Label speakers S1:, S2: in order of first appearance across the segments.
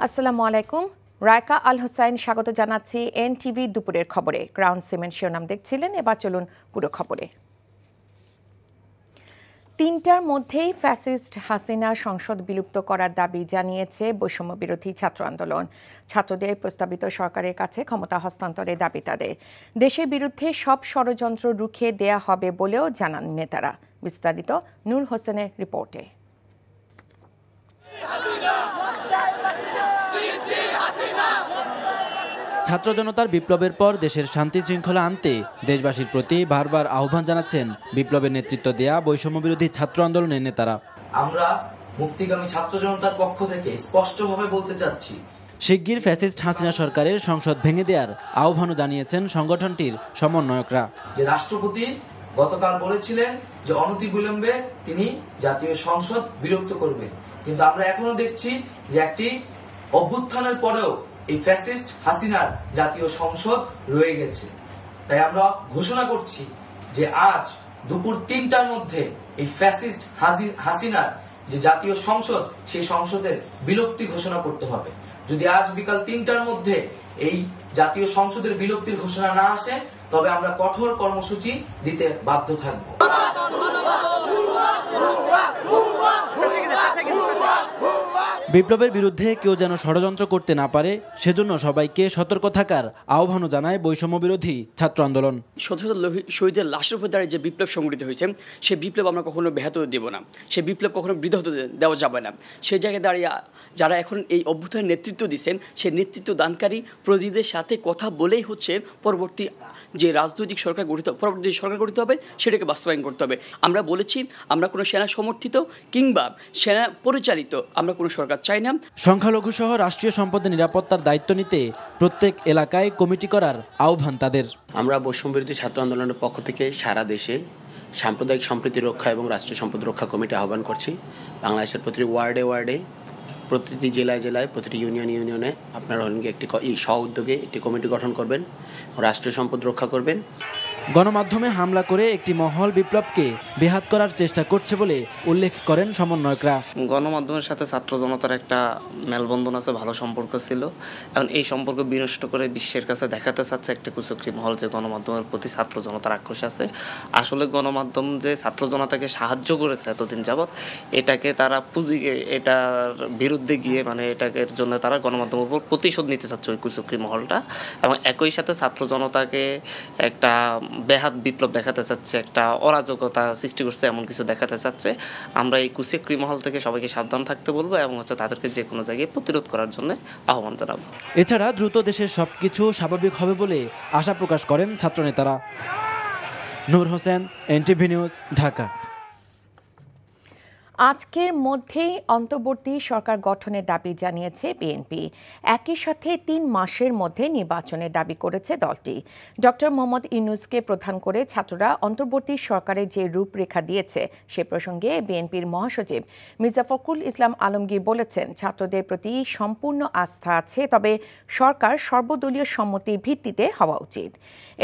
S1: আসসালামু আলাইকুম। রায়কা আল হোসাইন স্বাগত জানাচ্ছি এনটিভি দুপুরের খবরে। গ্রাউন্ড সিমেন্ট শিরোনাম দেখছিলেন, এবার চলুন পুরো খবরে। ৩টার মধ্যেই ফ্যাসিস্ট হাসিনার সংসদ বিলুপ্ত করার দাবি জানিয়েছে বৈষম্য বিরোধী ছাত্র আন্দোলন। ছাত্রদের প্রস্তাবিত সরকারের কাছে ক্ষমতা হস্তান্তরের দাবি তাদের। দেশের বিরুদ্ধে সব ষড়যন্ত্র রুখে দেয়া হবে বলেও জানান নেতারা। বিস্তারিত নূর হোসেনের রিপোর্টে।
S2: ছাত্র জনতার বিপ্লবের পর দেশের শান্তি শৃঙ্খলা আনতে দেশবাসীর প্রতি বারবার আহ্বান জানাচ্ছেন বিপ্লবের নেতৃত্ব দেয়া বৈষম্য বিরোধী ছাত্র আন্দোলনের নেতারা।
S3: আমরা মুক্তিগামী ছাত্র জনতার পক্ষ থেকে স্পষ্টভাবে বলতে চাচ্ছি,
S2: শিগগির ফ্যাসিস্ট হাসিনা সরকারের সংসদ ভেঙে দেওয়ার আহ্বানও জানিয়েছেন সংগঠনটির সমন্বয়করা।
S3: যে রাষ্ট্রপতি গতকাল বলেছিলেন যে অনতিবিলম্বে তিনি জাতীয় সংসদ বিলুপ্ত করবেন, কিন্তু আমরা এখনো দেখছি যে একটি অভ্যুত্থানের পরেও এই ফ্যাসিস্ট হাসিনার জাতীয় সংসদ রয়ে গেছে। তাই আমরা ঘোষণা করছি যে আজ দুপুর ৩টার মধ্যে এই ফ্যাসিস্ট হাসিনার যে জাতীয় সংসদ, সেই সংসদের বিলুপ্তি ঘোষণা করতে হবে। যদি আজ বিকাল ৩টার মধ্যে এই জাতীয় সংসদের বিলুপ্তির ঘোষণা না আসে, তবে আমরা কঠোর কর্মসূচি দিতে বাধ্য থাকব।
S2: বিপ্লবের বিরুদ্ধে কেউ যেন ষড়যন্ত্র করতে না পারে, সেজন্য সবাইকে সতর্ক থাকার আহ্বানও জানায় বৈষম্য বিরোধী ছাত্র আন্দোলন।
S4: শত শত শহীদের লাশের উপর দাঁড়িয়ে যে বিপ্লব সংগঠিত হয়েছে, সেই বিপ্লব আমরা কখনো ব্যাহত দেব না, সেই বিপ্লব কখনো বৃদ্ধ হতে দেওয়া যাবে না। সেই জায়গায় দাঁড়িয়ে যারা এখন এই অভ্যুত্থানের নেতৃত্ব দিচ্ছেন, সেই নেতৃত্ব দানকারী প্রতিনিধিদের সাথে কথা বলেই হচ্ছে পরবর্তী যে রাজনৈতিক সরকার গঠিত হবে সেটাকে বাস্তবায়ন করতে হবে। আমরা বলেছি, আমরা কোনো সেনা সমর্থিত কিংবা সেনা পরিচালিত আমরা কোনো সরকার চাই না।
S2: সংখ্যালঘু সহ রাষ্ট্রীয় সম্পদের নিরাপত্তার দায়িত্ব নিতে প্রত্যেক এলাকায় কমিটি করার আহ্বান তাদের।
S5: আমরা বৈষম্য বিরোধী ছাত্র আন্দোলনের পক্ষ থেকে সারা দেশে সাম্প্রদায়িক সম্প্রীতি রক্ষা এবং রাষ্ট্রীয় সম্পদ রক্ষা কমিটি আহ্বান করছি। বাংলাদেশের প্রতিটি ওয়ার্ডে প্রতিটি জেলায় প্রতিটি ইউনিয়নে আপনারা একটি স্ব উদ্যোগে একটি কমিটি গঠন করবেন, রাষ্ট্রীয় সম্পদ রক্ষা করবেন।
S2: গণমাধ্যমে হামলা করে একটি মহল বিপ্লবকে বেহাত করার চেষ্টা করছে বলে উল্লেখ করেন সমন্বয়করা।
S6: গণমাধ্যমের সাথে ছাত্র জনতার একটা মেলবন্ধন আছে, ভালো সম্পর্ক ছিল। এখন এই সম্পর্ক বিনষ্ট করে বিশ্বের কাছে দেখাতে চাচ্ছে একটা কুচক্রী মহল যে গণমাধ্যমের প্রতি ছাত্র জনতার আক্রোশ আছে। আসলে গণমাধ্যম যে ছাত্র জনতাকে সাহায্য করেছে এতদিন যাবৎ, এটাকে তারা এটার বিরুদ্ধে গিয়ে এটার জন্য তারা গণমাধ্যমের উপর প্রতিশোধ নিতে চাচ্ছে ওই কুচক্রী মহলটা, এবং একই সাথে ছাত্র জনতাকে একটা বেহাত বিপ্লব দেখাতে চাচ্ছে, একটা অরাজকতা সৃষ্টি করছে এমন কিছু দেখাতে চাচ্ছে। আমরা এই কুচক্রী মহল থেকে সবাইকে সাবধান থাকতে বলবো এবং তাদেরকে যে কোনো জায়গায় প্রতিরোধ করার জন্য আহ্বান জানাবো।
S2: এছাড়া দ্রুত দেশের সবকিছু স্বাভাবিক হবে বলে আশা প্রকাশ করেন ছাত্রনেতারা। নূর হোসেন, এনটিভি নিউজ, ঢাকা।
S1: আজকের মধ্যেই অন্তর্বর্তী সরকার গঠনের দাবি জানিয়েছে বিএনপি। একই সাথে ৩ মাসের মধ্যে নির্বাচনের দাবি করেছে দলটি। ডক্টর মোহাম্মদ ইউনূসকে প্রধান করে ছাত্ররা অন্তর্বর্তী সরকারের যে রূপরেখা দিয়েছে সে প্রসঙ্গে বিএনপির মহাসচিব মির্জা ফখরুল ইসলাম আলমগীর বলেছেন, ছাত্রদের প্রতি সম্পূর্ণ আস্থা আছে, তবে সরকার সর্বদলীয় সম্মতির ভিত্তিতে হওয়া উচিত।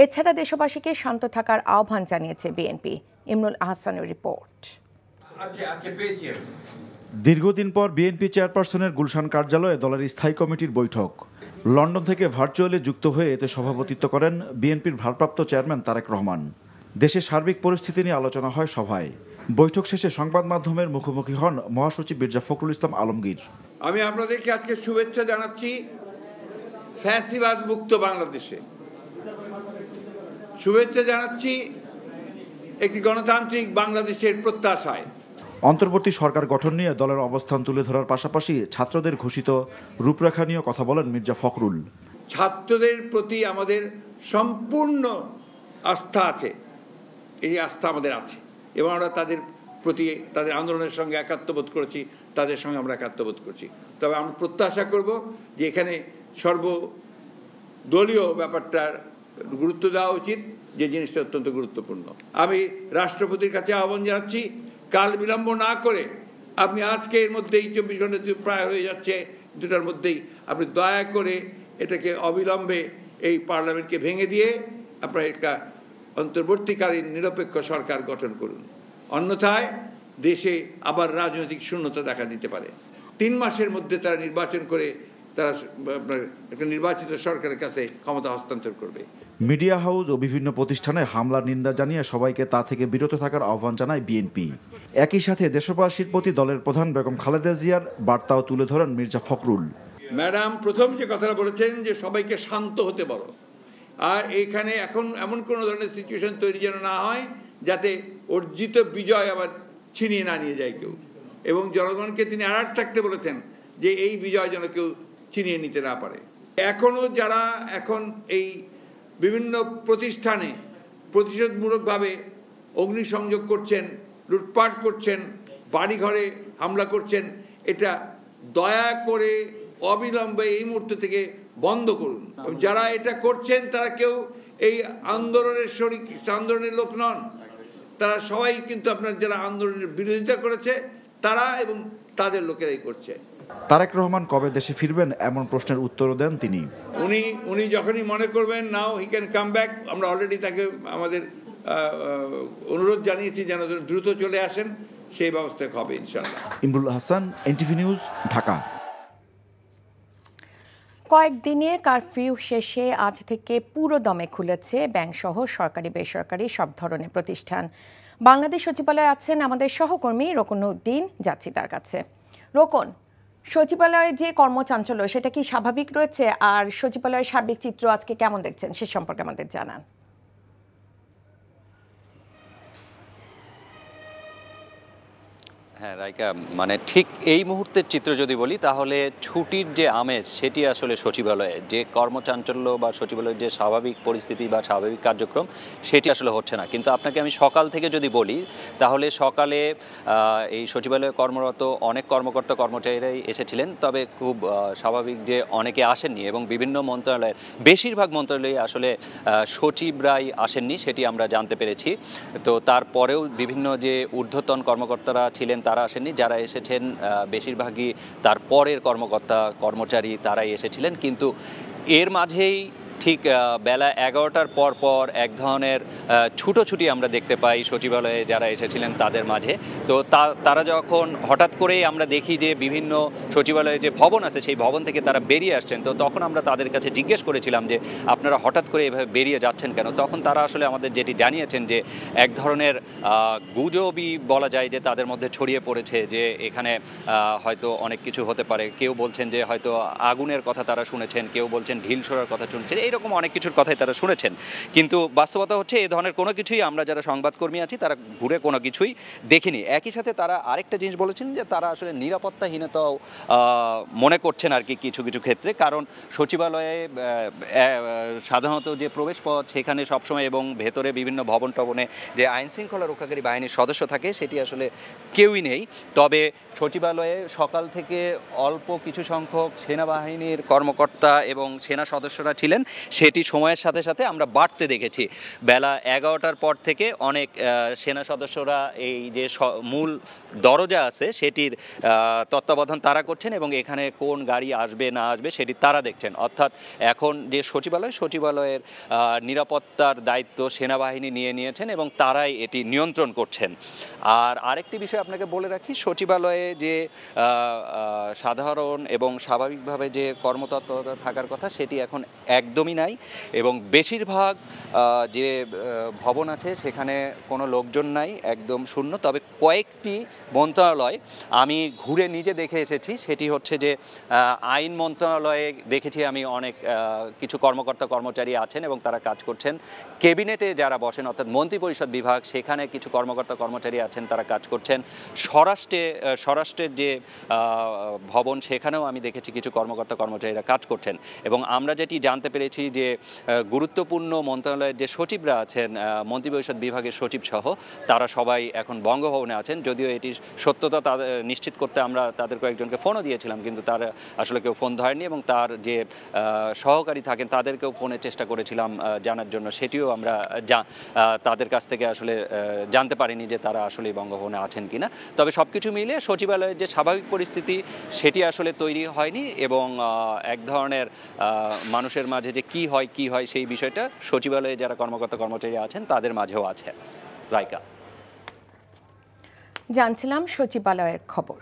S1: এছাড়া দেশবাসীকে শান্ত থাকার আহ্বান জানিয়েছে বিএনপি। ইমরুল আহসানের রিপোর্ট।
S7: দীর্ঘদিন পর বিএনপি চেয়ারপারসনের গুলশান কার্যালয়ে দলের স্থায়ী কমিটির বৈঠক। লন্ডন থেকে ভার্চুয়ালি যুক্ত হয়ে এতে সভাপতিত্ব করেন বিএনপির ভারপ্রাপ্ত চেয়ারম্যান তারেক রহমান। দেশের সার্বিক পরিস্থিতি নিয়ে আলোচনা হয় সভায়। বৈঠক শেষে সংবাদ মাধ্যমের মুখোমুখি হন মহাসচিব মির্জা ফখরুল ইসলাম আলমগীর।
S8: আমি আপনাদেরকে আজকে শুভেচ্ছা জানাচ্ছি ফ্যাসিবাদ মুক্ত বাংলাদেশে। শুভেচ্ছা জানাচ্ছি একটি গণতান্ত্রিক বাংলাদেশের প্রত্যাশায়।
S7: অন্তর্বর্তী সরকার গঠন নিয়ে দলের অবস্থান তুলে ধরার পাশাপাশি ছাত্রদের ঘোষিত রূপরেখা নিয়ে কথা বলেন মির্জা ফখরুল।
S8: ছাত্রদের প্রতি আমাদের সম্পূর্ণ আস্থা আছে, এই আস্থা আমাদের আছে এবং আমরা তাদের প্রতি তাদের আন্দোলনের সঙ্গে একাত্মবোধ করেছি, তাদের সঙ্গে আমরা একাত্মবোধ করছি। তবে আমরা প্রত্যাশা করব যে এখানে সর্বদলীয় ব্যাপারটার গুরুত্ব দেওয়া উচিত, যে জিনিসটা অত্যন্ত গুরুত্বপূর্ণ। আমি রাষ্ট্রপতির কাছে আহ্বান জানাচ্ছি, কাল বিলম্ব না করে আপনি আজকে এর মধ্যেই 24 ঘন্টা প্রায় হয়ে যাচ্ছে, 2টার মধ্যেই আপনি দয়া করে এটাকে অবিলম্বে এই পার্লামেন্টকে ভেঙে দিয়ে আপনারা একটা অন্তর্বর্তীকালীন নিরপেক্ষ সরকার গঠন করুন। অন্যথায় দেশে আবার রাজনৈতিক শূন্যতা দেখা দিতে পারে। 3 মাসের মধ্যে তারা নির্বাচন করে তারা আপনার একটা নির্বাচিত সরকারের কাছে ক্ষমতা হস্তান্তর করবে।
S7: মিডিয়া হাউস ও বিভিন্ন প্রতিষ্ঠানে হামলার নিন্দা জানিয়ে সবাইকে তা থেকে বিরত থাকার আহ্বান জানায় বিএনপি। একই সাথে দেশবাসীর প্রতি দলের প্রধান বেগম খালেদা জিয়ার বার্তাও তুলে ধরেন মির্জা ফখরুল।
S8: ম্যাডাম প্রথম যে কথাটা বলেছেন যে সবাইকে শান্ত হতে বলো, আর এইখানে এখন এমন কোনো ধরনের সিচুয়েশন তৈরি যেন না হয় যাতে অর্জিত বিজয় আবার ছিনিয়ে না নিয়ে যায় কেউ, এবং জনগণকে তিনি অ্যালার্ট থাকতে বলেছেন যে এই বিজয় যেন কেউ ছিনিয়ে নিতে না পারে। এখনও যারা এখন এই বিভিন্ন প্রতিষ্ঠানে প্রতিশোধমূলকভাবে অগ্নিসংযোগ করছেন, লুটপাট করছেন, বাড়িঘরে হামলা করছেন, এটা দয়া করে অবিলম্বে এই মুহূর্ত থেকে বন্ধ করুন। যারা এটা করছেন তারা কেউ এই আন্দোলনের লোক নন, তারা সবাই কিন্তু আপনার যারা আন্দোলনের বিরোধিতা করেছে তারা এবং তাদের লোকেরাই করছে।
S7: তারেক রহমান কবে দেশে ফিরবেন এমন প্রশ্নের উত্তরও দেন তিনি।
S8: উনি যখনই মনে করবেন নাও হি ক্যান কাম ব্যাক, আমরা অলরেডি তাকে আমাদের অনুরোধ জানিয়েছি যেন দ্রুত চলে আসেন, সেই ব্যবস্থা হবে ইনশাআল্লাহ।
S7: Imrul Hasan, NTV news, Dhaka.
S1: কয়েকদিনের কারফিউ শেষে আজ থেকে পুরো দমে খুলেছে ব্যাংকসহ সরকারি বেসরকারি সব ধরনের প্রতিষ্ঠান। বাংলাদেশ সচিবালয়ে আছেন আমাদের সহকর্মী রোকন উদ্দিন, যাচ্ছি তার কাছে। রোকন, সচিবালয়ে যে কর্মচাঞ্চল্য সেটা কি স্বাভাবিক রয়েছে? আর সচিবালয়ের সার্বিক চিত্র আজকে কেমন দেখছেন সে সম্পর্কে আমাদের জানান।
S9: হ্যাঁ রাইকা, মানে ঠিক এই মুহূর্তের চিত্র যদি বলি তাহলে ছুটির যে আমেজ সেটি আসলে সচিবালয়ে যে কর্মচাঞ্চল্য বা সচিবালয়ের যে স্বাভাবিক পরিস্থিতি বা স্বাভাবিক কার্যক্রম সেটি আসলে হচ্ছে না। কিন্তু আপনাকে আমি সকাল থেকে যদি বলি তাহলে সকালে এই সচিবালয়ে কর্মরত অনেক কর্মকর্তা কর্মচারীরাই এসেছিলেন, তবে খুব স্বাভাবিক যে অনেকে আসেননি এবং বিভিন্ন মন্ত্রণালয়ের বেশিরভাগ মন্ত্রণালয়ে আসলে সচিবরাই আসেননি সেটি আমরা জানতে পেরেছি। তো তারপরেও বিভিন্ন যে ঊর্ধ্বতন কর্মকর্তারা ছিলেন তারা আসেননি, যারা এসেছেন বেশিরভাগই তার পরের কর্মকর্তা কর্মচারী তারাই এসেছিলেন। কিন্তু এর মাঝেই ঠিক বেলা 11টার পর এক ধরনের ছুটোছুটি আমরা দেখতে পাই সচিবালয়ে যারা এসেছিলেন তাদের মাঝে। তো তারা যখন হঠাৎ করেই আমরা দেখি যে বিভিন্ন সচিবালয়ে যে ভবন আছে সেই ভবন থেকে তারা বেরিয়ে আসছেন, তো তখন আমরা তাদের কাছে জিজ্ঞেস করেছিলাম যে আপনারা হঠাৎ করে এভাবে বেরিয়ে যাচ্ছেন কেন? তখন তারা আসলে আমাদের যেটি জানিয়েছেন যে এক ধরনের গুজবই বলা যায় যে তাদের মধ্যে ছড়িয়ে পড়েছে যে এখানে হয়তো অনেক কিছু হতে পারে। কেউ বলছেন যে হয়তো আগুনের কথা তারা শুনেছেন, কেউ বলছেন ঢিল ছোড়ার কথা শুনেছেন, এইরকম অনেক কিছুর কথাই তারা শুনেছেন। কিন্তু বাস্তবতা হচ্ছে এই ধরনের কোনো কিছুই আমরা যারা সংবাদকর্মী আছি তারা ঘুরে কোনো কিছুই দেখিনি। একই সাথে তারা আরেকটা জিনিস বলেছেন যে তারা আসলে নিরাপত্তাহীনতাও মনে করছেন আর কি কিছু কিছু ক্ষেত্রে, কারণ সচিবালয়ে সাধারণত যে প্রবেশ পথ সেখানে সবসময় এবং ভেতরে বিভিন্ন ভবন টবনে যে আইন শৃঙ্খলা রক্ষাকারী বাহিনীর সদস্য থাকে সেটি আসলে কেউই নেই। তবে সচিবালয়ে সকাল থেকে অল্প কিছু সংখ্যক সেনাবাহিনীর কর্মকর্তা এবং সেনা সদস্যরা ছিলেন, সেটি সময়ের সাথে সাথে আমরা বাড়তে দেখেছি। বেলা 11টার পর থেকে অনেক সেনা সদস্যরা এই যে মূল দরজা আছে সেটির তত্ত্বাবধান তারা করছেন এবং এখানে কোন গাড়ি আসবে না আসবে সেটি তারা দেখছেন। অর্থাৎ এখন যে সচিবালয়ের নিরাপত্তার দায়িত্ব সেনাবাহিনী নিয়ে নিয়েছেন এবং তারাই এটি নিয়ন্ত্রণ করছেন। আর আরেকটি বিষয় আপনাকে বলে রাখি, সচিবালয়ে যে সাধারণ এবং স্বাভাবিকভাবে যে কর্মতৎপরতা থাকার কথা সেটি এখন একদমই নাই এবং বেশিরভাগ যে ভবন আছে সেখানে কোনো লোকজন নাই, একদম শূন্য। তবে কয়েকটি মন্ত্রণালয় আমি ঘুরে নিজে দেখে এসেছি, সেটি হচ্ছে যে আইন মন্ত্রণালয়ে দেখেছি আমি অনেক কিছু কর্মকর্তা কর্মচারী আছেন এবং তারা কাজ করছেন। ক্যাবিনেটে যারা বসেন অর্থাৎ মন্ত্রিপরিষদ বিভাগ সেখানে কিছু কর্মকর্তা কর্মচারী আছেন তারা কাজ করছেন। স্বরাষ্ট্রের যে ভবন সেখানেও আমি দেখেছি কিছু কর্মকর্তা কর্মচারীরা কাজ করছেন এবং আমরা যেটি জানতে পেরেছি যে গুরুত্বপূর্ণ মন্ত্রণালয়ের যে সচিবরা আছেন মন্ত্রিপরিষদ বিভাগের সচিব সহ তারা সবাই এখন বঙ্গভবনে আছেন। যদিও এটি সত্যতা তাদের নিশ্চিত করতে আমরা তাদের কয়েকজনকে ফোনও দিয়েছিলাম, কিন্তু তারা আসলে কেউ ফোন ধরেনি এবং তার যে সহকারী থাকেন তাদেরকেও ফোনের চেষ্টা করেছিলাম জানার জন্য, সেটিও আমরা তাদের কাছ থেকে আসলে জানতে পারিনি যে তারা আসলে বঙ্গভবনে আছেন কিনা। তবে সব কিছু মিলে সচিবালয়ের যে স্বাভাবিক পরিস্থিতি সেটি আসলে তৈরি হয়নি এবং এক ধরনের মানুষের মাঝে যে কি হয় সেই বিষয়টা সচিবালয়ে যারা কর্মকর্তা কর্মচারী আছেন তাদের মাঝেও আছে। রাইকা,
S1: জানছিলাম সচিবালয়ের খবর।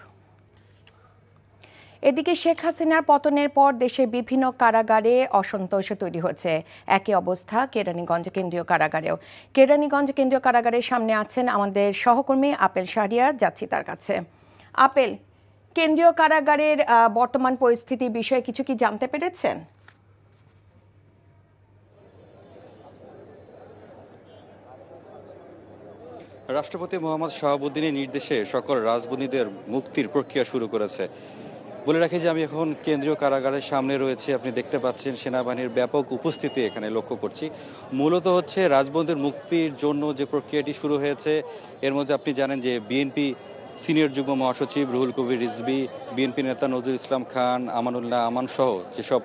S1: এদিকে শেখ হাসিনার পতনের পর দেশের বিভিন্ন কারাগারে অসন্তোষ তৈরি হয়েছে। একই অবস্থা কেরানীগঞ্জ কেন্দ্রীয় কারাগারেও। কেরানীগঞ্জ কেন্দ্রীয় কারাগারের সামনে আছেন আমাদের সহকর্মী আপেল শাহরিয়ার, যাচ্ছি তার কাছে। আপেল, কেন্দ্রীয় কারাগারের বর্তমান পরিস্থিতি বিষয়ে কিছু কি জানতে পেরেছেন?
S10: রাষ্ট্রপতি মোহাম্মদ শাহাবুদ্দিনের নির্দেশে সকল রাজবন্দীদের মুক্তির প্রক্রিয়া শুরু করেছে। বলে রাখি যে আমি এখন কেন্দ্রীয় কারাগারের সামনে রয়েছে। আপনি দেখতে পাচ্ছেন সেনাবাহিনীর ব্যাপক উপস্থিতি এখানে লক্ষ্য করছি। মূলত হচ্ছে রাজবন্দীর মুক্তির জন্য যে প্রক্রিয়াটি শুরু হয়েছে, এর মধ্যে আপনি জানেন যে বিএনপি সিনিয়র যুগ্ম মহাসচিব রুহুল কবির রিজভী, বিএনপি নেতা নজরুল ইসলাম খান, আমানুল্লাহ আমান সহ যেসব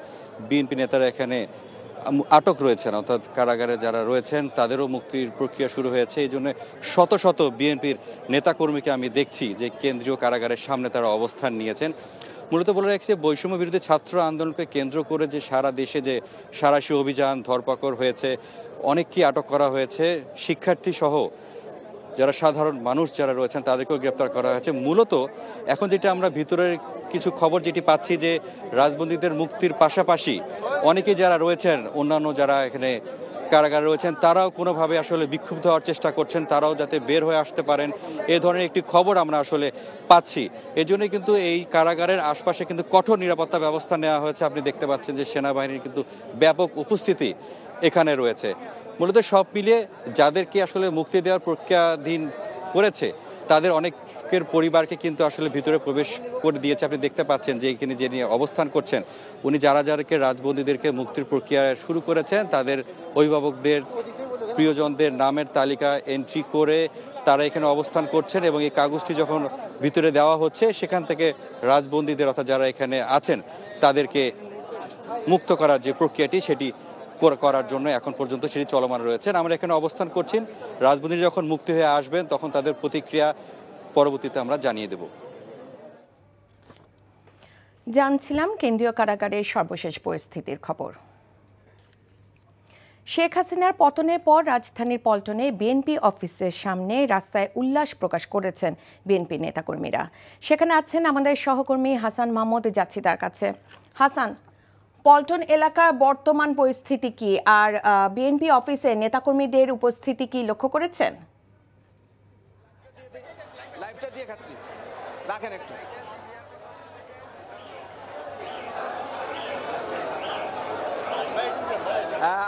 S10: বিএনপি নেতারা এখানে আটক রয়েছেন, অর্থাৎ কারাগারে যারা রয়েছেন তাদেরও মুক্তির প্রক্রিয়া শুরু হয়েছে। এই জন্য শত শত বিএনপির নেতাকর্মীকে আমি দেখছি যে কেন্দ্রীয় কারাগারের সামনে তারা অবস্থান নিয়েছেন। মূলত বলে রাখছে বৈষম্য বিরোধী ছাত্র আন্দোলনকে কেন্দ্র করে যে সারা দেশে যে সাঁড়াশি অভিযান, ধরপাকড় হয়েছে, অনেককেই আটক করা হয়েছে, শিক্ষার্থী সহ যারা সাধারণ মানুষ যারা রয়েছেন তাদেরকেও গ্রেপ্তার করা হয়েছে। মূলত এখন যেটা আমরা ভিতরের কিছু খবর যেটি পাচ্ছি যে রাজবন্দীদের মুক্তির পাশাপাশি অনেকেই যারা রয়েছেন, অন্যান্য যারা এখানে কারাগারে রয়েছেন, তারাও কোনোভাবে আসলে বিক্ষুব্ধ হওয়ার চেষ্টা করছেন, তারাও যাতে বের হয়ে আসতে পারেন, এ ধরনের একটি খবর আমরা আসলে পাচ্ছি। এই জন্য কিন্তু এই কারাগারের আশপাশে কিন্তু কঠোর নিরাপত্তা ব্যবস্থা নেওয়া হয়েছে। আপনি দেখতে পাচ্ছেন যে সেনাবাহিনীর কিন্তু ব্যাপক উপস্থিতি এখানে রয়েছে। মূলত সব মিলিয়ে যাদেরকে আসলে মুক্তি দেওয়ার প্রক্রিয়াধীন করেছে তাদের অনেকের পরিবারকে কিন্তু আসলে ভিতরে প্রবেশ করে দিয়েছে। আপনি দেখতে পাচ্ছেন যে এখানে যে নিয়ে অবস্থান করছেন উনি যাদেরকে রাজবন্দীদেরকে মুক্তির প্রক্রিয়া শুরু করেছেন তাদের অভিভাবকদের, প্রিয়জনদের নামের তালিকা এন্ট্রি করে তারা এখানে অবস্থান করছেন এবং এই কাগজটি যখন ভিতরে দেওয়া হচ্ছে সেখান থেকে রাজবন্দীদের অর্থাৎ যারা এখানে আছেন তাদেরকে মুক্ত করার যে প্রক্রিয়াটি সেটি করার জন্য এখন পর্যন্ত সেটি চলমান রয়েছে। আমরা এখানে অবস্থান করছি। রাজবন্দী যখন মুক্তি হয়ে আসবেন তখন তাদের প্রতিক্রিয়া পরবর্তীতে আমরা জানিয়ে দেব।
S1: জানছিলাম কেন্দ্রীয় কারাগারের সর্বশেষ পরিস্থিতির খবর। শেখ হাসিনার পতনের পর রাজধানীর পল্টনে বিএনপি অফিসের সামনে রাস্তায় উল্লাস প্রকাশ করেছেন বিএনপি নেতাকর্মীরা। সেখানে আছেন আমাদের সহকর্মী হাসান মাহমুদ, যাচ্ছি তার কাছে। হাসান, পল্টন এলাকার বর্তমান পরিস্থিতি কি, আর বিএনপি অফিসে নেতাকর্মীদের উপস্থিতি কি লক্ষ্য করেছেন?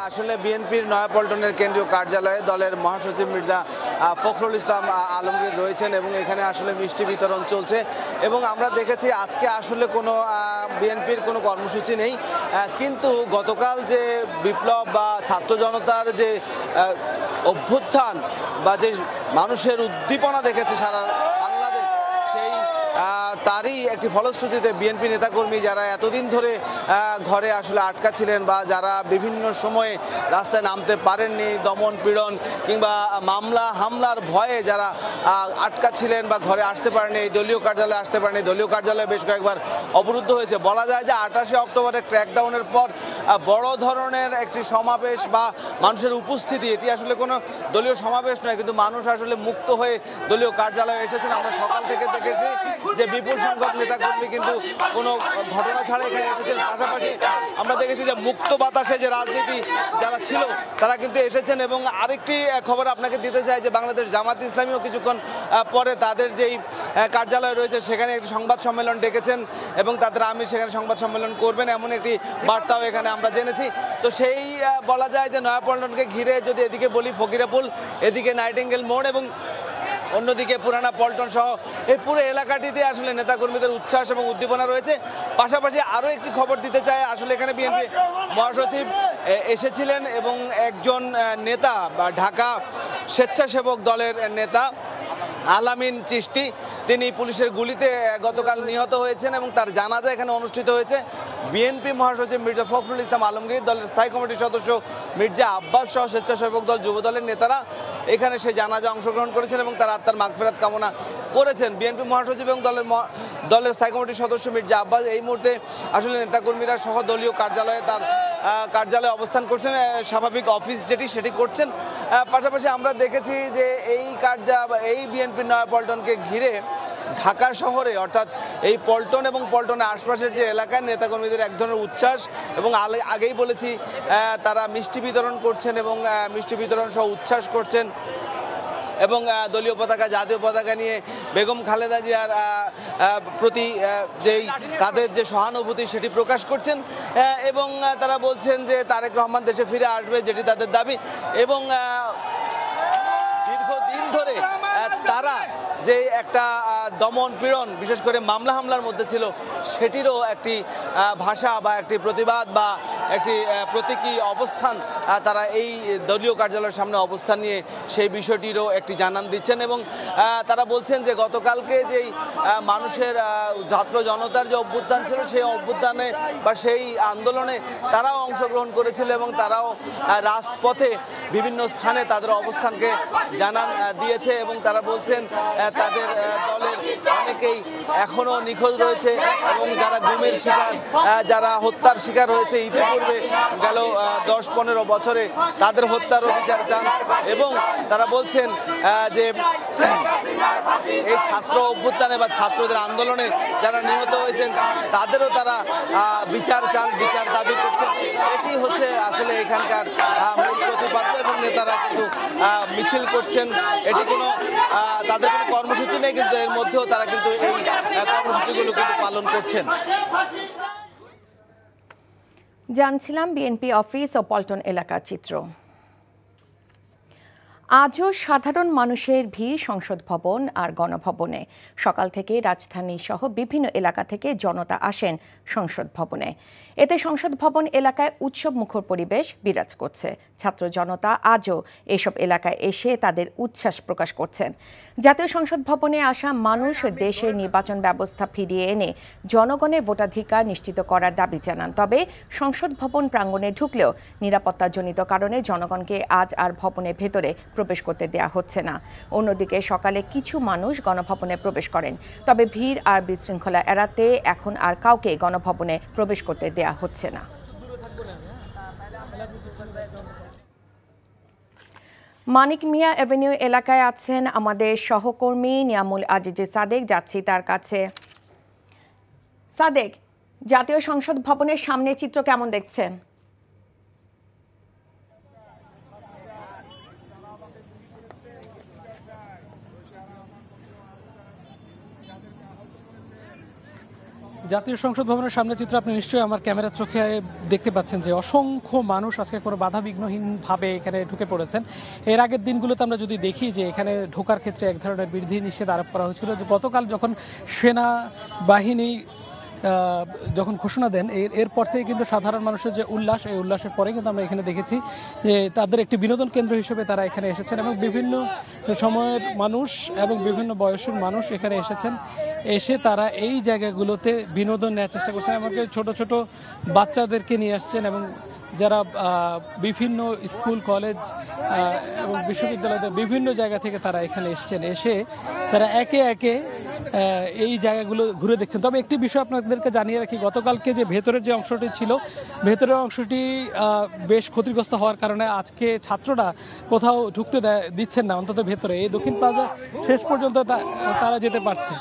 S11: আসলে বিএনপির নয়াপল্টনের কেন্দ্রীয় কার্যালয়ে দলের মহাসচিব মির্জা ফখরুল ইসলাম আলমগীর রয়েছেন এবং এখানে আসলে মিষ্টি বিতরণ চলছে। এবং আমরা দেখেছি আজকে আসলে কোনো বিএনপির কোনো কর্মসূচি নেই, কিন্তু গতকাল যে বিপ্লব বা ছাত্র জনতার যে অভ্যুত্থান বা যে মানুষের উদ্দীপনা দেখেছে সারা বাংলাদেশ, সেই তারই একটি ফলশ্রুতিতে বিএনপি নেতাকর্মী যারা এতদিন ধরে ঘরে আসলে আটকা ছিলেন বা যারা বিভিন্ন সময়ে রাস্তায় নামতে পারেননি, দমন পীড়ন কিংবা মামলা হামলার ভয়ে যারা আটকা ছিলেন বা ঘরে আসতে পারেনি, এই দলীয় কার্যালয়ে আসতে পারেনি, দলীয় কার্যালয়ে বেশ কয়েকবার অবরুদ্ধ হয়েছে। বলা যায় যে 28শে অক্টোবরের ক্র্যাকডাউনের পর বড় ধরনের একটি সমাবেশ বা মানুষের উপস্থিতি, এটি আসলে কোনো দলীয় সমাবেশ নয়, কিন্তু মানুষ আসলে মুক্ত হয়ে দলীয় কার্যালয়ে এসেছেন। আমরা সকাল থেকে দেখেছি যে বিপুল সংখ্যক নেতাকর্মী কিন্তু কোনো ঘটনা ছাড়া এখানে এসেছেন। পাশাপাশি আমরা দেখেছি যে মুক্ত বাতাসে যে রাজনীতি যারা ছিল তারা কিন্তু এসেছেন। এবং আরেকটি খবর আপনাকে দিতে চাই যে বাংলাদেশ জামাত ইসলামীও কিছুক্ষণ পরে তাদের যেই কার্যালয় রয়েছে সেখানে একটি সংবাদ সম্মেলন ডেকেছেন এবং তাদের আমির সেখানে সংবাদ সম্মেলন করবেন, এমন একটি বার্তাও এখানে আমরা জেনেছি। তো সেই বলা যায় যে নয়াপল্টনকে ঘিরে যদি এদিকে বলি ফকিরাপুল, এদিকে নাইটিঙ্গেল মোড় এবং অন্যদিকে পুরানা পল্টন সহ এই পুরো এলাকাটিতে আসলে নেতাকর্মীদের উচ্ছ্বাস এবং উদ্দীপনা রয়েছে। পাশাপাশি আরও একটি খবর দিতে চাই, আসলে এখানে বিএনপি মহাসচিব এসেছিলেন এবং একজন নেতা বা ঢাকা স্বেচ্ছাসেবক দলের নেতা আলামিন চিশতি, তিনি পুলিশের গুলিতে গতকাল নিহত হয়েছেন এবং তার জানাজা এখানে অনুষ্ঠিত হয়েছে। বিএনপি মহাসচিব মির্জা ফখরুল ইসলাম আলমগীর, দলের স্থায়ী কমিটির সদস্য মির্জা আব্বাস সহ স্বেচ্ছাসেবক দল, যুব দলের নেতারা এখানে সেই জানাজা অংশগ্রহণ করেছেন এবং তার আত্মার মাগফিরাত কামনা করেছেন। বিএনপি মহাসচিব এবং দলের স্থায়ী কমিটির সদস্য মির্জা আব্বাস এই মুহূর্তে আসলে নেতাকর্মীরা সহ দলীয় কার্যালয়ে তার কার্যালয়ে অবস্থান করছেন, স্বাভাবিক অফিস যেটি সেটি করছেন। পাশাপাশি আমরা দেখেছি যে এই বিএনপির নয়াপল্টনকে ঘিরে ঢাকা শহরে অর্থাৎ এই পল্টন এবং পল্টনের আশপাশের যে এলাকায় নেতাকর্মীদের এক ধরনের উচ্ছ্বাস, এবং আগেই বলেছি তারা মিষ্টি বিতরণ করছেন এবং মিষ্টি বিতরণ সহ উচ্ছ্বাস করছেন এবং দলীয় পতাকা, জাতীয় পতাকা নিয়ে বেগম খালেদা জিয়ার প্রতি যেই তাদের যে সহানুভূতি সেটি প্রকাশ করছেন এবং তারা বলছেন যে তারেক রহমান দেশে ফিরে আসবে, যেটি তাদের দাবি। এবং দীর্ঘদিন ধরে তারা যে একটা দমন পীড়ন, বিশেষ করে মামলা হামলার মধ্যে ছিল, সেটিরও একটি ভাষা বা একটি প্রতিবাদ বা একটি প্রতীকী অবস্থান তারা এই দলীয় কার্যালয়ের সামনে অবস্থান নিয়ে সেই বিষয়টিরও একটি জানান দিচ্ছেন। এবং তারা বলছেন যে গতকালকে যেই মানুষের ছাত্র জনতার যে অভ্যুত্থান ছিল, সেই অভ্যুত্থানে বা সেই আন্দোলনে তারাও অংশগ্রহণ করেছিল এবং তারাও রাজপথে বিভিন্ন স্থানে তাদের অবস্থানকে জানান দিয়েছে। এবং তারা বলছেন তাদের দলের অনেকেই এখনো নিখোঁজ রয়েছে এবং যারা গুমের শিকার, যারা হত্যার শিকার হয়েছে ইতিপূর্বে গেল 10-15 বছরে, তাদের হত্যারও বিচার চান। এবং তারা বলছেন যে এই ছাত্র অভ্যুত্থানে বা ছাত্রদের আন্দোলনে যারা নিহত হয়েছেন তাদেরও তারা বিচার চান, বিচার দাবি করছেন। এটি হচ্ছে আসলে এখানকার মূল প্রতিপাদ্য এবং নেতারা কিন্তু মিছিল করছেন। এটি কোনো তাদের কোনো কর্মসূচি নেই, কিন্তু এর মধ্যেও তারা কিন্তু এই কর্মসূচিগুলো কিন্তু পালন করছেন।
S1: জানছিলাম বিএনপি অফিস ও পল্টন এলাকার চিত্র। আজও সাধারণ মানুষের ভিড় সংসদ ভবন আর গণভবনে। সকাল থেকে রাজধানী সহ বিভিন্ন এলাকা থেকে জনতা আসেন সংসদ ভবনে। এতে সংসদ ভবন এলাকায় উৎসব মুখর পরিবেশ বিরাজ করছে। ছাত্র জনতা আজও এসব এলাকায় এসে তাদের উচ্ছ্বাস প্রকাশ করছেন। জাতীয় সংসদ ভবনে আসা মানুষ দেশের নির্বাচন ব্যবস্থা ফিরিয়ে এনে জনগণের ভোটাধিকার নিশ্চিত করার দাবি জানান। তবে সংসদ ভবন প্রাঙ্গণে ঢুকলেও নিরাপত্তাজনিত কারণে জনগণকে আজ আর ভবনের ভেতরে প্রবেশ করতে দেয়া হচ্ছে না। অন্যদিকে সকালে কিছু মানুষ গণভবনে প্রবেশ করেন, তবে ভিড় আর বিশৃঙ্খলা এড়াতে এখন আর কাউকে গণভবনে প্রবেশ করতে দেয়া হচ্ছে না। মানিক মিয়া এভিনিউ এলাকায় আছেন আমাদের সহকর্মী নিয়ামুল আজিজে সাদেক। যাচ্ছি তার কাছে। সাদেক, জাতীয় সংসদ ভবনের সামনে চিত্র কেমন দেখছেন?
S12: জাতীয় সংসদ ভবনের সামনে চিত্র আপনি নিশ্চয়ই আমার ক্যামেরার চোখে দেখতে পাচ্ছেন যে অসংখ্য মানুষ আজকে কোনো বাধাবিঘ্নহীনভাবে এখানে ঢুকে পড়েছেন। এর আগের দিনগুলোতে আমরা যদি দেখি যে এখানে ঢোকার ক্ষেত্রে এক ধরনের বিধি নিষেধ আরোপ করা হয়েছিল, যে গতকাল যখন সেনাবাহিনী যখন ঘোষণা দেন এরপর থেকে কিন্তু সাধারণ মানুষের যে উল্লাস, এই উল্লাসের পরে কিন্তু আমরা এখানে দেখেছি যে তাদের একটি বিনোদন কেন্দ্র হিসেবে তারা এখানে এসেছেন এবং বিভিন্ন সময়ের মানুষ এবং বিভিন্ন বয়সের মানুষ এখানে এসেছেন। এসে তারা এই জায়গাগুলোতে বিনোদন নেওয়ার চেষ্টা করছেন, এমনকি ছোট ছোট বাচ্চাদেরকে নিয়ে আসছেন এবং যারা বিভিন্ন স্কুল, কলেজ এবং বিশ্ববিদ্যালয়তে বিভিন্ন জায়গা থেকে তারা এখানে এসছেন। এসে তারা একে একে এই জায়গাগুলো ঘুরে দেখছেন। তবে একটি বিষয় আপনাদেরকে জানিয়ে রাখি, গতকালকে যে ভেতরের যে অংশটি ছিল, ভেতরের অংশটি বেশ ক্ষতিগ্রস্ত হওয়ার কারণে আজকে ছাত্ররা কোথাও ঢুকতে দিচ্ছেন না, অন্তত ভেতরে। এই দক্ষিণ প্লাজা শেষ পর্যন্ত তারা যেতে পারছে,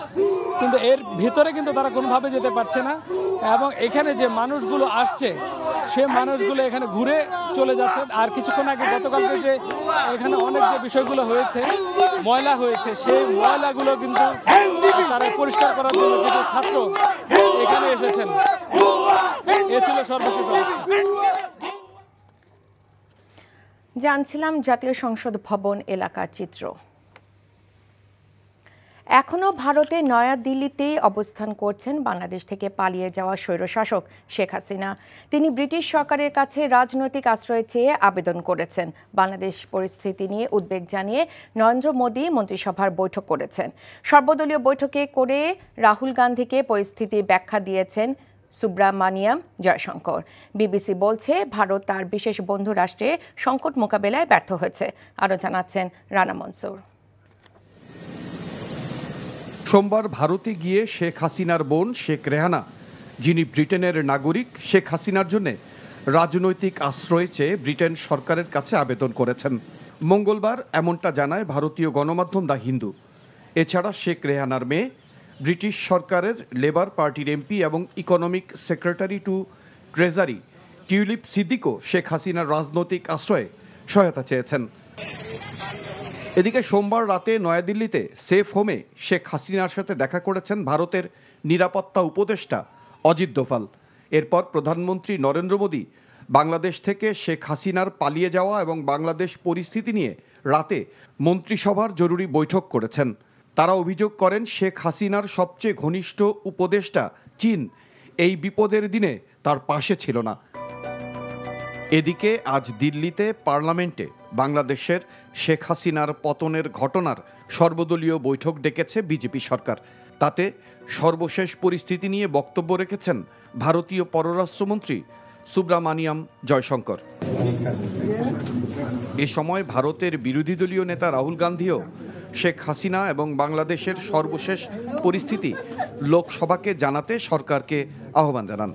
S12: কিন্তু এর ভেতরে কিন্তু তারা কোনোভাবে যেতে পারছে না। এবং এখানে যে মানুষগুলো আসছে সে মানুষগুলো এখানে ঘুরে চলে যাচ্ছে। আর কিছুক্ষণ আগে গতকালকে যে এখানে অনেক যে বিষয়গুলো হয়েছে, ময়লা হয়েছে, সেই ময়লাগুলো কিন্তু তারা পরিষ্কার করার জন্য কিছু ছাত্র এখানে এসেছেন। এ ছিল সর্বশেষ অবস্থা।
S1: জানছিলাম জাতীয় সংসদ ভবন এলাকার চিত্র। এখনও ভারতের নয়াদিল্লিতেই অবস্থান করছেন বাংলাদেশ থেকে পালিয়ে যাওয়া স্বৈরশাসক শেখ হাসিনা। তিনি ব্রিটিশ সরকারের কাছে রাজনৈতিক আশ্রয় চেয়ে আবেদন করেছেন। বাংলাদেশ পরিস্থিতি নিয়ে উদ্বেগ জানিয়ে নরেন্দ্র মোদী মন্ত্রিসভার বৈঠক করেছেন। সর্বদলীয় বৈঠকে করে রাহুল গান্ধীকে পরিস্থিতির ব্যাখ্যা দিয়েছেন সুব্রামানিয়াম জয়শঙ্কর। বিবিসি বলছে ভারত তার বিশেষ বন্ধু রাষ্ট্রে সংকট মোকাবেলায় ব্যর্থ হয়েছে। আরও জানাচ্ছেন রানা মনসুর।
S13: সোমবার ভারতে গিয়ে শেখ হাসিনার বোন শেখ রেহানা, যিনি ব্রিটেনের নাগরিক, শেখ হাসিনার জন্য রাজনৈতিক আশ্রয় চেয়ে ব্রিটেন সরকারের কাছে আবেদন করেছেন। মঙ্গলবার এমনটা জানায় ভারতীয় গণমাধ্যম দ্য হিন্দু। এছাড়া শেখ রেহানার মেয়ে ব্রিটিশ সরকারের লেবার পার্টির এমপি এবং economic secretary to treasury Tulip সিদ্দিকও শেখ হাসিনার রাজনৈতিক আশ্রয়ে সহায়তা চেয়েছেন। এদিকে সোমবার রাতে নয়াদিল্লিতে সেফ হোমে শেখ হাসিনার সাথে দেখা করেছেন ভারতের নিরাপত্তা উপদেষ্টা অজিত দোভাল। এরপর প্রধানমন্ত্রী নরেন্দ্র মোদী বাংলাদেশ থেকে শেখ হাসিনার পালিয়ে যাওয়া এবং বাংলাদেশ পরিস্থিতি নিয়ে রাতে মন্ত্রিসভার জরুরি বৈঠক করেছেন। তারা অভিযোগ করেন শেখ হাসিনার সবচেয়ে ঘনিষ্ঠ উপদেষ্টা চীন এই বিপদের দিনে তার পাশে ছিল না। এদিকে আজ দিল্লিতে পার্লামেন্টে বাংলাদেশের শেখ হাসিনার পতনের ঘটনার সর্বদলীয় বৈঠক ডেকেছে বিজেপি সরকার। তাতে সর্বশেষ পরিস্থিতি নিয়ে বক্তব্য রেখেছেন ভারতীয় পররাষ্ট্রমন্ত্রী সুব্রামানিয়াম জয়শঙ্কর। এ সময় ভারতের বিরোধী দলীয় নেতা রাহুল গান্ধীও শেখ হাসিনা এবং বাংলাদেশের সর্বশেষ পরিস্থিতি লোকসভাকে জানাতে সরকারকে আহ্বান জানান।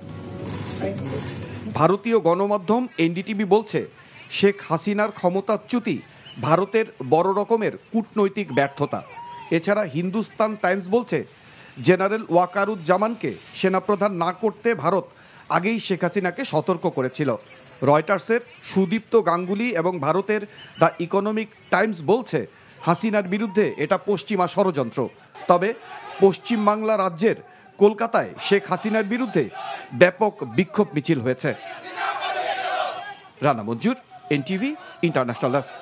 S13: ভারতীয় গণমাধ্যম এনডিটিভি বলছে, শেখ হাসিনার ক্ষমতাচ্যুতি ভারতের বড় রকমের কূটনৈতিক ব্যর্থতা। এছাড়া হিন্দুস্তান টাইমস বলছে, জেনারেল ওয়াকারুজ্জামানকে সেনাপ্রধান না করতে ভারত আগেই শেখ হাসিনাকে সতর্ক করেছিল। রয়টার্সের সুদীপ্ত গাঙ্গুলি এবং ভারতের দ্য ইকোনমিক টাইমস বলছে, হাসিনার বিরুদ্ধে এটা পশ্চিমা ষড়যন্ত্র। তবে পশ্চিমবাংলা রাজ্যের কলকাতায় শেখ হাসিনার বিরুদ্ধে ব্যাপক বিক্ষোভ মিছিল হয়েছে। রানা মঞ্জুর, এনটিভি, ইন্টারন্যাশনাল ডেস্ক।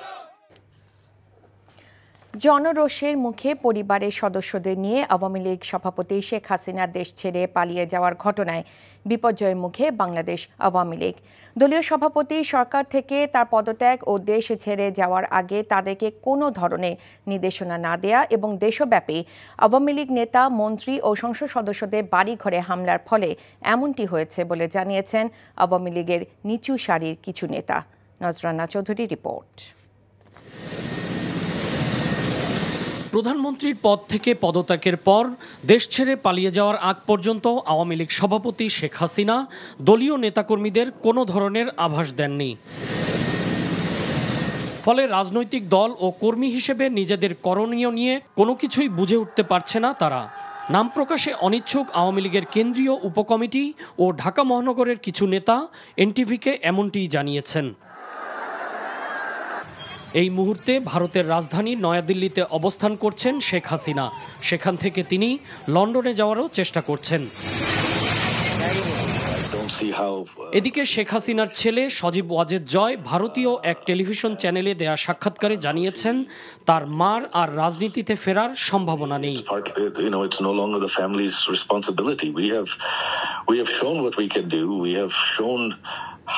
S1: জনরোষের মুখে পরিবারের সদস্যদের নিয়ে আওয়ামী লীগ সভাপতি শেখ হাসিনা দেশ ছেড়ে পালিয়ে যাওয়ার ঘটনায় বিপর্যয়ের মুখে বাংলাদেশ আওয়ামী লীগ। দলীয় সভাপতি সরকার থেকে তার পদত্যাগ ও দেশ ছেড়ে যাওয়ার আগে তাদেরকে কোনো ধরনের নির্দেশনা না দেয়া এবং দেশব্যাপী আওয়ামী লীগ নেতা, মন্ত্রী ও সংসদ সদস্যদের বাড়িঘরে হামলার ফলে এমনটি হয়েছে বলে জানিয়েছেন আওয়ামী লীগের নিচু সারির কিছু নেতা। নজরানা চৌধুরী রিপোর্ট।
S14: প্রধানমন্ত্রীর পদ থেকে পদত্যাগের পর দেশ ছেড়ে পালিয়ে যাওয়ার আগ পর্যন্ত আওয়ামী লীগ সভাপতি শেখ হাসিনা দলীয় নেতাকর্মীদের কোনো ধরনের আভাস দেননি। ফলে রাজনৈতিক দল ও কর্মী হিসেবে নিজেদের করণীয় নিয়ে কোনো কিছুই বুঝে উঠতে পারছে না তারা। নাম প্রকাশে অনিচ্ছুক আওয়ামী লীগের কেন্দ্রীয় উপকমিটি ও ঢাকা মহানগরের কিছু নেতা এনটিভিকে এমনটিই জানিয়েছেন। এই মুহূর্তে ভারতের রাজধানী নয়াদিল্লিতে অবস্থান করছেন শেখ হাসিনা। সেখান থেকে তিনি লন্ডনে যাওয়ারও চেষ্টা করছেন। এদিকে শেখ হাসিনার ছেলে সজীব ওয়াজেদ জয় ভারতীয় এক টেলিভিশন চ্যানেলে দেয়া সাক্ষাৎকারে জানিয়েছেন, তার মার আর রাজনীতিতে ফেরার সম্ভাবনা নেই।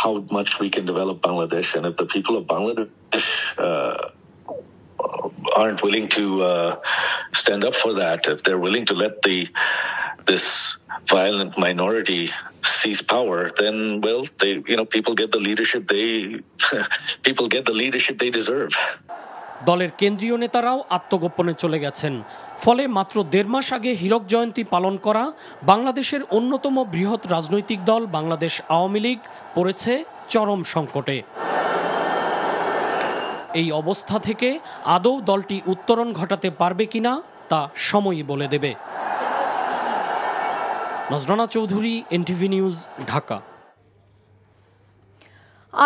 S15: How much we can develop Bangladesh, and if the people of Bangladesh aren't willing to stand up for that, if they're willing to let this violent minority seize power, then well, people get the leadership they deserve.
S14: দলের কেন্দ্রীয় নেতারাও আত্মগোপনে চলে গেছেন। ফলে মাত্র 1.5 মাস আগে হীরক জয়ন্তী পালন করা বাংলাদেশের অন্যতম বৃহৎ রাজনৈতিক দল বাংলাদেশ আওয়ামী লীগ পড়েছে চরম সংকটে। এই অবস্থা থেকে আদৌ দলটি উত্তরণ ঘটাতে পারবে কিনা তা সময়ই বলে দেবে। নজরানা চৌধুরী, এনটিভি নিউজ, ঢাকা।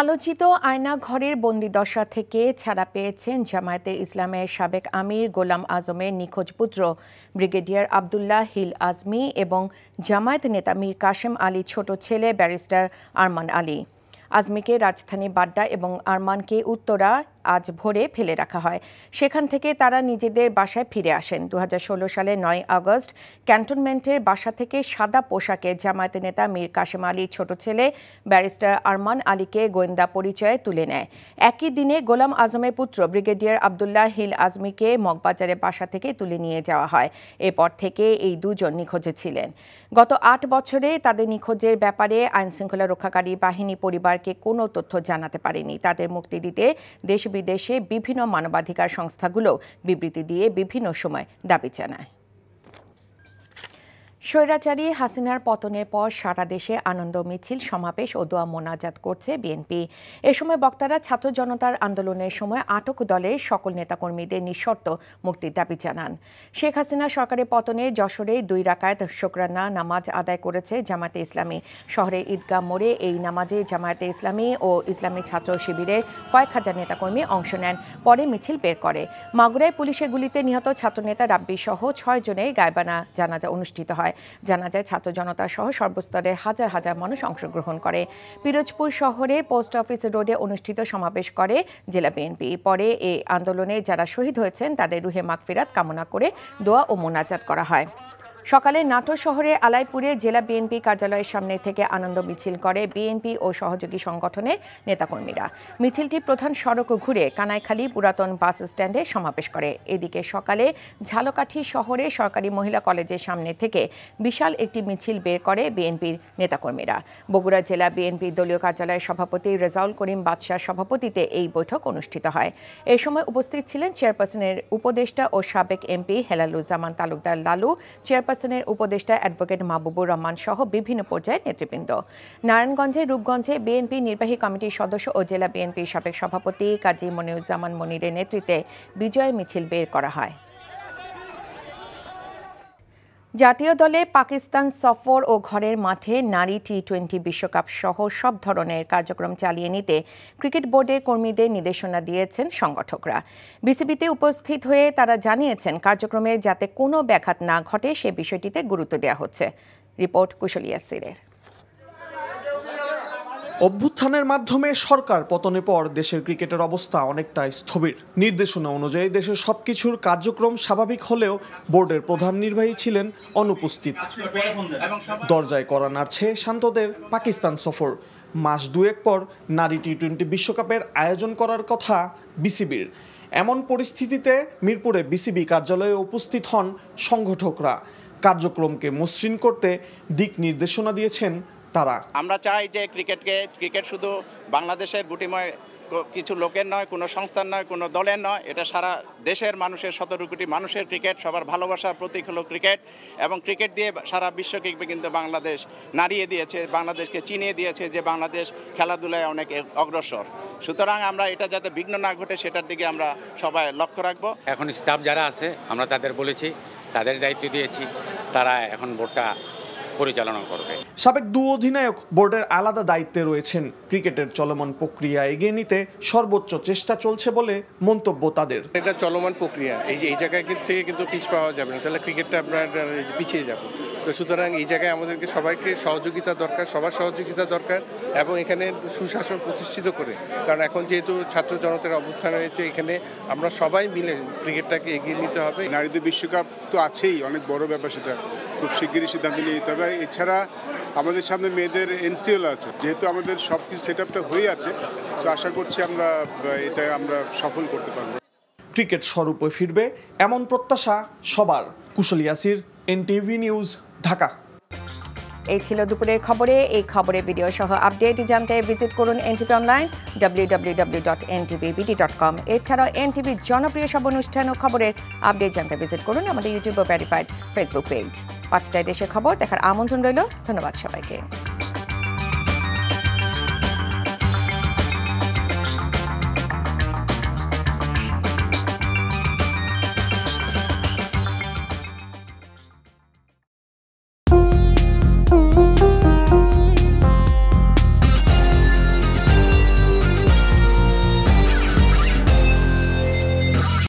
S1: আলোচিত আয়নাঘরের বন্দিদশা থেকে ছাড়া পেয়েছেন জামায়াতে ইসলামের সাবেক আমির গোলাম আজমের নিখোঁজ পুত্র ব্রিগেডিয়ার আবদুল্লাহ হিল আজমি এবং জামায়াত নেতা মীর কাশেম আলী ছোট ছেলে ব্যারিস্টার আরমান আলী। আজমিকে রাজধানী বাড্ডা এবং আরমানকে উত্তরা আজ ভোরে ফেলে রাখা হয়। সেখান থেকে তারা নিজেদের বাসায় ফিরে আসেন। 2016 সালের 9 আগস্ট ক্যান্টনমেন্টের বাসা থেকে সাদা পোশাকে জামায়াত নেতা মীর কাশেম আলী ছোট ছেলে ব্যারিস্টার আরমান আলীকে গোয়েন্দা পরিচয়ে তুলে নেয়। একই দিনে গোলাম আজমের পুত্র ব্রিগেডিয়ার আবদুল্লাহ হিল আজমিকে মগবাজারের বাসা থেকে তুলে নিয়ে যাওয়া হয়। এরপর থেকে এই দুজন নিখোঁজে ছিলেন। গত 8 বছরে তাদের নিখোঁজের ব্যাপারে আইনশৃঙ্খলা রক্ষাকারী বাহিনী পরিবারকে কোনো তথ্য জানাতে পারেনি। তাদের মুক্তি দিতে দেশ বিদেশে বিভিন্ন মানবাধিকার সংস্থাগুলো বিবৃতি দিয়ে বিভিন্ন সময় দাবি জানায়। স্বৈরাচারী হাসিনার পতনের পর সারা দেশে আনন্দ মিছিল, সমাবেশ ও দোয়া মোনাজাত করছে বিএনপি। এ সময় বক্তারা ছাত্র জনতার আন্দোলনের সময় আটক দলের সকল নেতাকর্মীদের নিঃশর্ত মুক্তির দাবি জানান। শেখ হাসিনা সরকারের পতনে যশোরে 2 রাকাত শুকরানা নামাজ আদায় করেছে জামায়াতে ইসলামী। শহরে ঈদগাহ মোড়ে এই নামাজে জামায়াতে ইসলামী ও ইসলামী ছাত্র শিবিরের কয়েক হাজার নেতাকর্মী অংশ নেন। পরে মিছিল বের করে। মাগুরায় পুলিশের গুলিতে নিহত ছাত্রনেতা রাব্বি সহ 6 জনের গায়বানা জানাজা অনুষ্ঠিত হয়। জানাজায় ছাত্র জনতা সহ সর্বস্তরের হাজার হাজার মানুষ অংশগ্রহণ করে। পিরোজপুর শহরে পোস্ট অফিস রোডে অনুষ্ঠিত সমাবেশ করে জেলা বিএনপি। পরে এই আন্দোলনে যারা শহীদ হয়েছেন তাদের রুহে মাগফিরাত কামনা করে দোয়া ও মোনাজাত করা হয়। সকালে নাটোর শহরে আলাইপুরে জেলা বিএনপি কার্যালয়ের সামনে থেকে আনন্দ মিছিল করে বিএনপি ও সহযোগী সংগঠনের নেতাকর্মীরা। মিছিলটি প্রধান সড়ক ঘুরে কানাইখালী পুরাতন বাস স্ট্যান্ডে সমাবেশ করে। এদিকে সকালে ঝালকাঠি শহরে সরকারি মহিলা কলেজের সামনে থেকে বিশাল একটি মিছিল বের করে বিএনপির নেতাকর্মীরা। বগুড়া জেলা বিএনপি দলীয় কার্যালয়ের সভাপতি রেজাউল করিম বাদশার সভাপতিত্বে এই বৈঠক অনুষ্ঠিত হয়। এ সময় উপস্থিত ছিলেন চেয়ারপারসনের উপদেষ্টা ও সাবেক এমপি হেলালুজ্জামান তালুকদার লালু, চেয়ারপারসনের উপদেষ্টা অ্যাডভোকেট মাহবুবুর রহমান সহ বিভিন্ন পর্যায়ের নেতৃবৃন্দ। নারায়ণগঞ্জে রূপগঞ্জে বিএনপি নির্বাহী কমিটির সদস্য ও জেলা বিএনপির সাবেক সভাপতি কাজী মনিরুজ্জামান মনিরের নেতৃত্বে বিজয় মিছিল বের করা হয়। জাতীয় দলে পাকিস্তান সফর ও ঘরের মাঠে নারী টি-20 বিশ্বকাপ সহ সব ধরনের কার্যক্রম চালিয়ে নিতে ক্রিকেট বোর্ডের কর্মীদের নির্দেশনা দিয়েছেন সংগঠকরা। বিসিবিতে উপস্থিত হয়ে তারা জানিয়েছেন কার্যক্রমে যাতে কোনো ব্যাঘাত না ঘটে সে বিষয়টিতে গুরুত্ব দেওয়া হচ্ছে। রিপোর্ট কুশল ইয়াসিরের।
S16: অভ্যুত্থানের মাধ্যমে সরকার পতনের পর দেশের ক্রিকেটের অবস্থা অনেকটা স্থবির। নির্দেশনা অনুযায়ী দেশের সবকিছুর কার্যক্রম স্বাভাবিক হলেও বোর্ডের প্রধান নির্বাহী ছিলেন অনুপস্থিত। দরজায় কড়া নাড়ছে শান্তদের পাকিস্তান সফর। মাস 2 পর নারী টি-20 বিশ্বকাপের আয়োজন করার কথা বিসিবির। এমন পরিস্থিতিতে মিরপুরে বিসিবি কার্যালয়ে উপস্থিত হন সংগঠকরা। কার্যক্রমকে মসৃণ করতে দিক নির্দেশনা দিয়েছেন তারা।
S17: আমরা চাই যে ক্রিকেট শুধু বাংলাদেশের গুটিময় কিছু লোকের নয়, কোনো সংস্থার নয়, কোনো দলের নয়, এটা সারা দেশের মানুষের 17 কোটি মানুষের ক্রিকেট, সবার ভালোবাসার প্রতীক হলো ক্রিকেট। এবং ক্রিকেট দিয়ে সারা বিশ্বকে কিন্তু বাংলাদেশ নাড়িয়ে দিয়েছে, বাংলাদেশকে চিনিয়ে দিয়েছে যে বাংলাদেশ খেলাধুলায় অনেক অগ্রসর। সুতরাং আমরা এটা যাতে বিঘ্ন না ঘটে সেটার দিকে আমরা সবাই লক্ষ্য রাখবো।
S18: এখন স্টাফ যারা আছে আমরা তাদের বলেছি, তাদের দায়িত্ব দিয়েছি, তারা এখন বোর্ডটা পরিচালনা করবে।
S16: সাবেক 2 অধিনায়ক বোর্ডের আলাদা দায়িত্বে রয়েছেন। ক্রিকেটের চলমান প্রক্রিয়া এগিয়ে নিতে সর্বোচ্চ চেষ্টা চলছে বলে মন্তব্য তাদের।
S19: এটা চলমান প্রক্রিয়া, এই জায়গায় থেকে কিন্তু পিছ পাওয়া যাবে না, তাহলে ক্রিকেটটা আপনার পিছিয়ে যাবে। তো সুতরাং এই জায়গায় আমাদেরকে সবাইকে সহযোগিতা দরকার, সবার সহযোগিতা দরকার এবং এখানে সুশাসন প্রতিষ্ঠিত করে, কারণ এখন যেহেতু ছাত্র জনতার অভ্যুত্থান হয়েছে, এখানে আমরা সবাই মিলে ক্রিকেটটাকে এগিয়ে নিতে হবে।
S20: নারীদের বিশ্বকাপ তো আছেই, অনেক বড় ব্যাপার, সেটা খুব শিগগিরই সিদ্ধান্ত নিয়ে নিতে হবে। এছাড়া আমাদের সামনে মেয়েদের এনসিএল আছে, যেহেতু আমাদের সব কিছু সেট আপটা হয়ে আছে, তো আশা করছি এটা আমরা সফল করতে পারবো।
S16: ক্রিকেট স্বরূপে ফিরবে এমন প্রত্যাশা সবার। কুশল ইয়াসির, এনটিভি নিউজ, ঢাকা।
S1: এই ছিল দুপুরের খবরে। এই খবরের ভিডিও সহ আপডেট জানতে ভিজিট করুন এনটিভি অনলাইন www.ntvbd.com। এছাড়াও এনটিভির জনপ্রিয় সব অনুষ্ঠান ও খবরের আপডেট জানতে ভিজিট করুন আমাদের ইউটিউব ও ভেরিফাইড ফেসবুক পেজ। 5টায় দেশের খবর দেখার আমন্ত্রণ রইল। ধন্যবাদ সবাইকে।